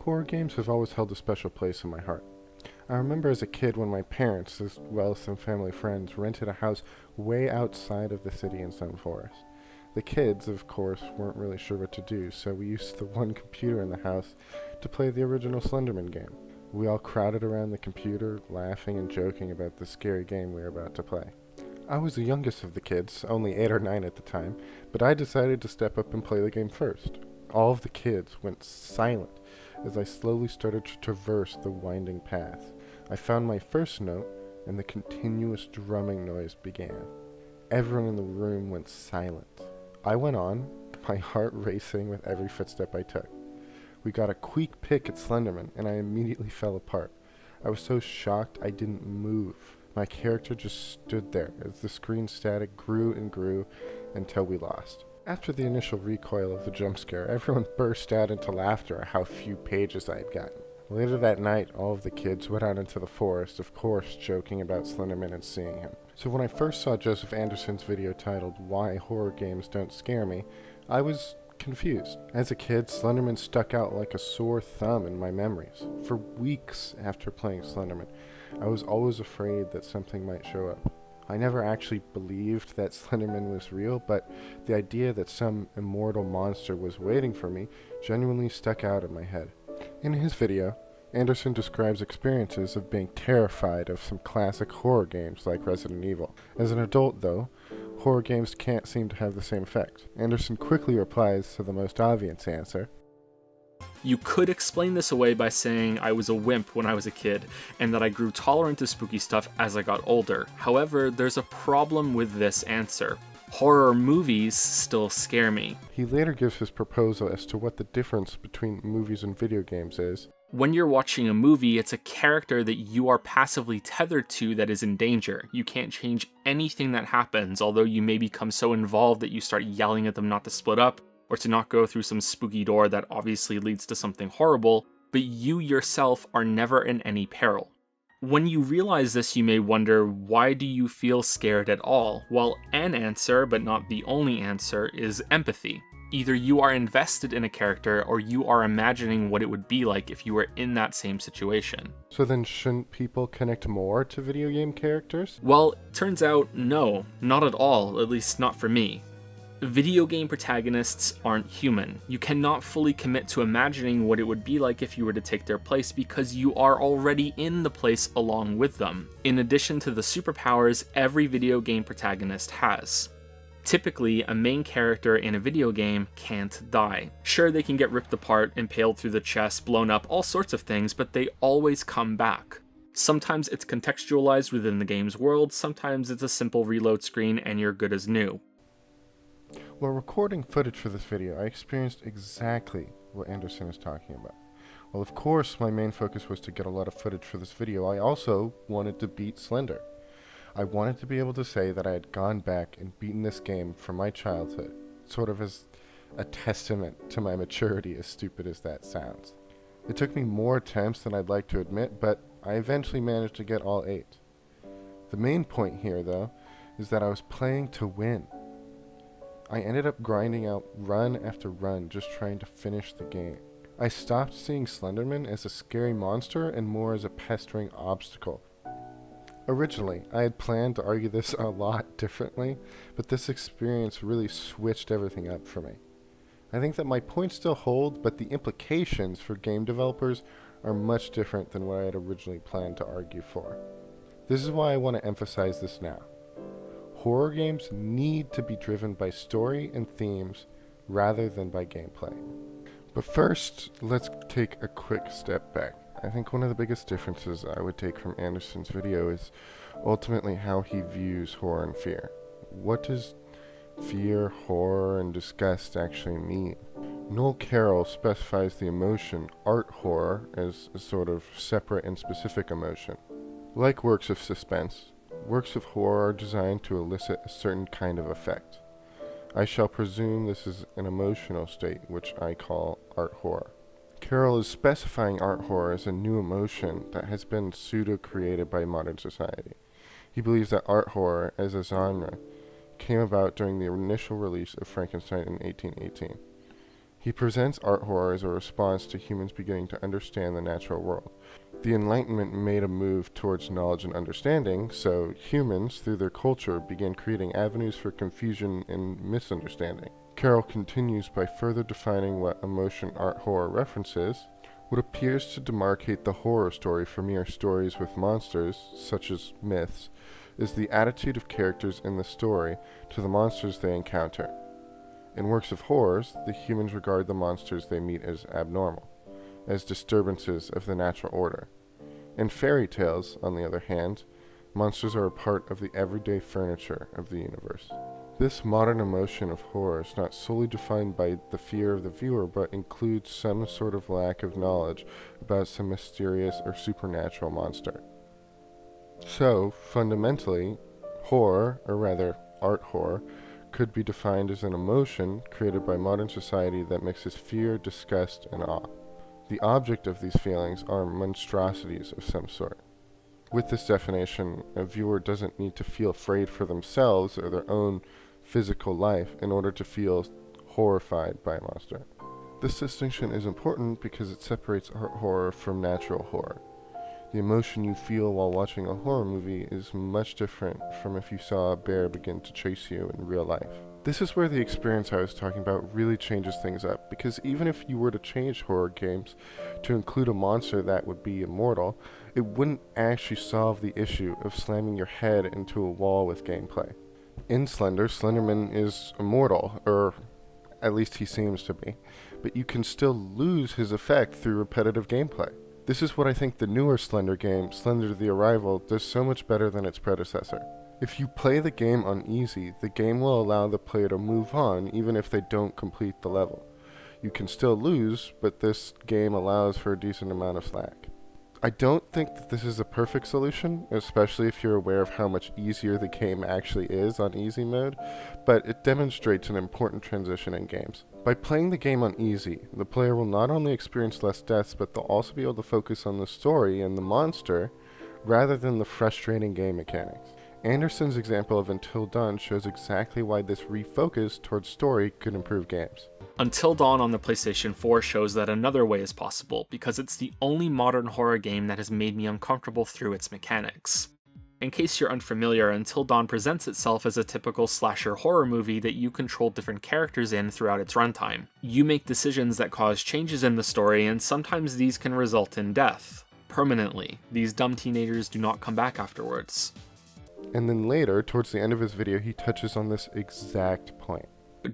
Horror games have always held a special place in my heart. I remember as a kid when my parents, as well as some family friends, rented a house way outside of the city in Sun Forest. The kids, of course, weren't really sure what to do, so we used the one computer in the house to play the original Slenderman game. We all crowded around the computer, laughing and joking about the scary game we were about to play. I was the youngest of the kids, only 8 or 9 at the time, but I decided to step up and play the game first. All of the kids went silent as I slowly started to traverse the winding path. I found my first note, and the continuous drumming noise began. Everyone in the room went silent. I went on, my heart racing with every footstep I took. We got a quick pick at Slenderman, and I immediately fell apart. I was so shocked I didn't move. My character just stood there as the screen static grew and grew until we lost. After the initial recoil of the jump scare, everyone burst out into laughter at how few pages I had gotten. Later that night, all of the kids went out into the forest, of course, joking about Slenderman and seeing him. So when I first saw Joseph Anderson's video titled, "Why Horror Games Don't Scare Me," I was confused. As a kid, Slenderman stuck out like a sore thumb in my memories. For weeks after playing Slenderman, I was always afraid that something might show up. I never actually believed that Slenderman was real, but the idea that some immortal monster was waiting for me genuinely stuck out in my head. In his video, Anderson describes experiences of being terrified of some classic horror games like Resident Evil. As an adult, though, horror games can't seem to have the same effect. Anderson quickly replies to the most obvious answer. You could explain this away by saying I was a wimp when I was a kid, and that I grew tolerant to spooky stuff as I got older. However, there's a problem with this answer. Horror movies still scare me. He later gives his proposal as to what the difference between movies and video games is. When you're watching a movie, it's a character that you are passively tethered to that is in danger. You can't change anything that happens, although you may become so involved that you start yelling at them not to split up, or to not go through some spooky door that obviously leads to something horrible, but you yourself are never in any peril. When you realize this, you may wonder, why do you feel scared at all? Well, an answer, but not the only answer, is empathy. Either you are invested in a character, or you are imagining what it would be like if you were in that same situation. So then shouldn't people connect more to video game characters? Well, turns out, no, not at all, at least not for me. Video game protagonists aren't human. You cannot fully commit to imagining what it would be like if you were to take their place because you are already in the place along with them, in addition to the superpowers every video game protagonist has. Typically, a main character in a video game can't die. Sure, they can get ripped apart, impaled through the chest, blown up, all sorts of things, but they always come back. Sometimes it's contextualized within the game's world, sometimes it's a simple reload screen and you're good as new. While recording footage for this video, I experienced exactly what Anderson is talking about. Well, of course, my main focus was to get a lot of footage for this video. I also wanted to beat Slender. I wanted to be able to say that I had gone back and beaten this game from my childhood, sort of as a testament to my maturity, as stupid as that sounds. It took me more attempts than I'd like to admit, but I eventually managed to get all 8. The main point here, though, is that I was playing to win. I ended up grinding out run after run just trying to finish the game. I stopped seeing Slenderman as a scary monster and more as a pestering obstacle. Originally, I had planned to argue this a lot differently, but this experience really switched everything up for me. I think that my points still hold, but the implications for game developers are much different than what I had originally planned to argue for. This is why I want to emphasize this now. Horror games need to be driven by story and themes rather than by gameplay. But first, let's take a quick step back. I think one of the biggest differences I would take from Anderson's video is ultimately how he views horror and fear. What does fear, horror, and disgust actually mean? Noel Carroll specifies the emotion art horror as a sort of separate and specific emotion. Like works of suspense, works of horror are designed to elicit a certain kind of effect. I shall presume this is an emotional state, which I call art horror. Carroll is specifying art horror as a new emotion that has been pseudo-created by modern society. He believes that art horror, as a genre, came about during the initial release of Frankenstein in 1818. He presents art horror as a response to humans beginning to understand the natural world. The Enlightenment made a move towards knowledge and understanding, so humans, through their culture, began creating avenues for confusion and misunderstanding. Carroll continues by further defining what emotion art horror references. What appears to demarcate the horror story from mere stories with monsters, such as myths, is the attitude of characters in the story to the monsters they encounter. In works of horrors, the humans regard the monsters they meet as abnormal, as disturbances of the natural order. In fairy tales, on the other hand, monsters are a part of the everyday furniture of the universe. This modern emotion of horror is not solely defined by the fear of the viewer, but includes some sort of lack of knowledge about some mysterious or supernatural monster. So, fundamentally, horror, or rather, art horror, could be defined as an emotion created by modern society that mixes fear, disgust, and awe. The object of these feelings are monstrosities of some sort. With this definition, a viewer doesn't need to feel afraid for themselves or their own physical life in order to feel horrified by a monster. This distinction is important because it separates art horror from natural horror. The emotion you feel while watching a horror movie is much different from if you saw a bear begin to chase you in real life. This is where the experience I was talking about really changes things up, because even if you were to change horror games to include a monster that would be immortal, it wouldn't actually solve the issue of slamming your head into a wall with gameplay. In Slender, Slenderman is immortal, or at least he seems to be, but you can still lose his effect through repetitive gameplay. This is what I think the newer Slender game, Slender the Arrival, does so much better than its predecessor. If you play the game on easy, the game will allow the player to move on even if they don't complete the level. You can still lose, but this game allows for a decent amount of slack. I don't think that this is a perfect solution, especially if you're aware of how much easier the game actually is on easy mode, but it demonstrates an important transition in games. By playing the game on easy, the player will not only experience less deaths, but they'll also be able to focus on the story and the monster, rather than the frustrating game mechanics. Anderson's example of Until Dawn shows exactly why this refocus towards story could improve games. Until Dawn on the PlayStation 4 shows that another way is possible, because it's the only modern horror game that has made me uncomfortable through its mechanics. In case you're unfamiliar, Until Dawn presents itself as a typical slasher horror movie that you control different characters in throughout its runtime. You make decisions that cause changes in the story, and sometimes these can result in death. Permanently. These dumb teenagers do not come back afterwards. And then later, towards the end of his video, he touches on this exact point.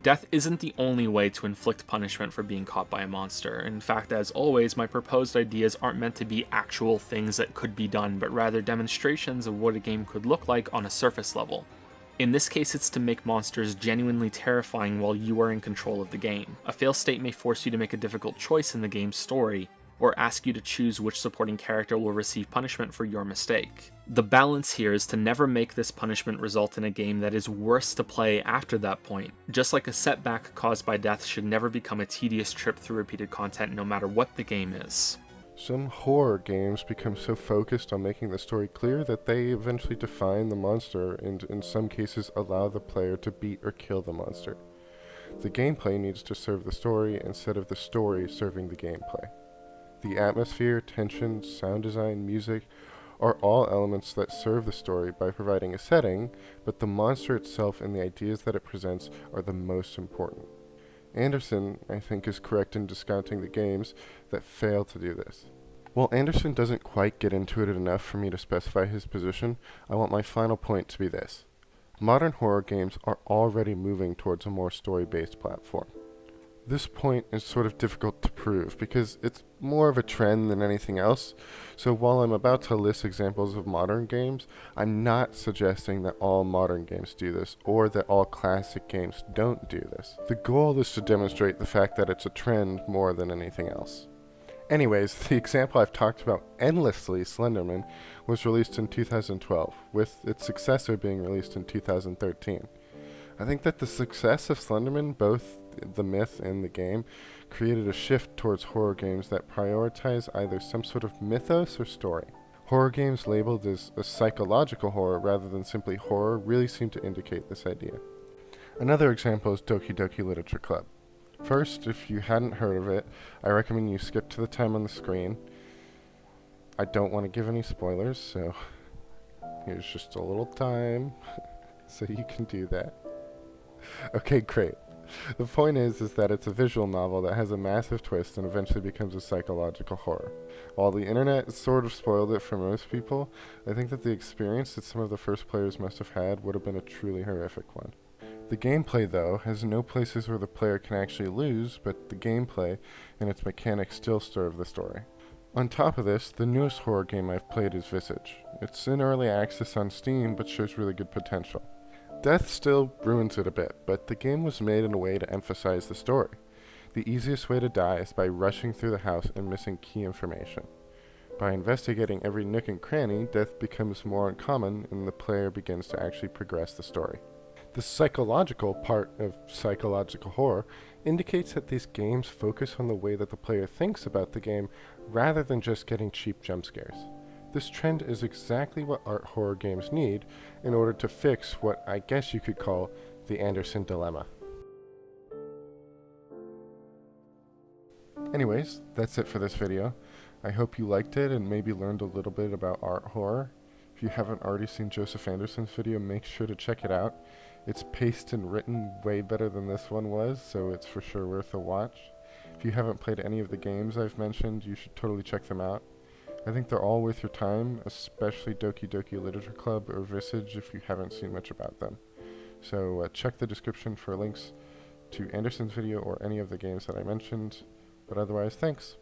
Death isn't the only way to inflict punishment for being caught by a monster. In fact, as always, my proposed ideas aren't meant to be actual things that could be done, but rather demonstrations of what a game could look like on a surface level. In this case, it's to make monsters genuinely terrifying while you are in control of the game. A fail state may force you to make a difficult choice in the game's story, or ask you to choose which supporting character will receive punishment for your mistake. The balance here is to never make this punishment result in a game that is worse to play after that point. Just like a setback caused by death should never become a tedious trip through repeated content no matter what the game is. Some horror games become so focused on making the story clear that they eventually define the monster and in some cases allow the player to beat or kill the monster. The gameplay needs to serve the story instead of the story serving the gameplay. The atmosphere, tension, sound design, music are all elements that serve the story by providing a setting, but the monster itself and the ideas that it presents are the most important. Anderson, I think, is correct in discounting the games that fail to do this. While Anderson doesn't quite get into it enough for me to specify his position, I want my final point to be this. Modern horror games are already moving towards a more story-based platform. This point is sort of difficult to prove because it's more of a trend than anything else, so while I'm about to list examples of modern games, I'm not suggesting that all modern games do this or that all classic games don't do this. The goal is to demonstrate the fact that it's a trend more than anything else. Anyways, the example I've talked about endlessly, Slenderman, was released in 2012, with its successor being released in 2013. I think that the success of Slenderman, both the myth and the game, created a shift towards horror games that prioritize either some sort of mythos or story. Horror games labeled as a psychological horror rather than simply horror really seem to indicate this idea. Another example is Doki Doki Literature Club. First, if you hadn't heard of it, I recommend you skip to the time on the screen. I don't want to give any spoilers, so here's just a little time so you can do that. Okay, great. The point is that it's a visual novel that has a massive twist and eventually becomes a psychological horror. While the internet sort of spoiled it for most people, I think that the experience that some of the first players must have had would have been a truly horrific one. The gameplay, though, has no places where the player can actually lose, but the gameplay and its mechanics still serve the story. On top of this, the newest horror game I've played is Visage. It's in early access on Steam, but shows really good potential. Death still ruins it a bit, but the game was made in a way to emphasize the story. The easiest way to die is by rushing through the house and missing key information. By investigating every nook and cranny, death becomes more uncommon and the player begins to actually progress the story. The psychological part of psychological horror indicates that these games focus on the way that the player thinks about the game rather than just getting cheap jump scares. This trend is exactly what art horror games need in order to fix what I guess you could call the Anderson dilemma. Anyways, that's it for this video. I hope you liked it and maybe learned a little bit about art horror. If you haven't already seen Joseph Anderson's video, make sure to check it out. It's paced and written way better than this one was, so it's for sure worth a watch. If you haven't played any of the games I've mentioned, you should totally check them out. I think they're all worth your time, especially Doki Doki Literature Club or Visage if you haven't seen much about them. So check the description for links to Anderson's video or any of the games that I mentioned. But otherwise, thanks.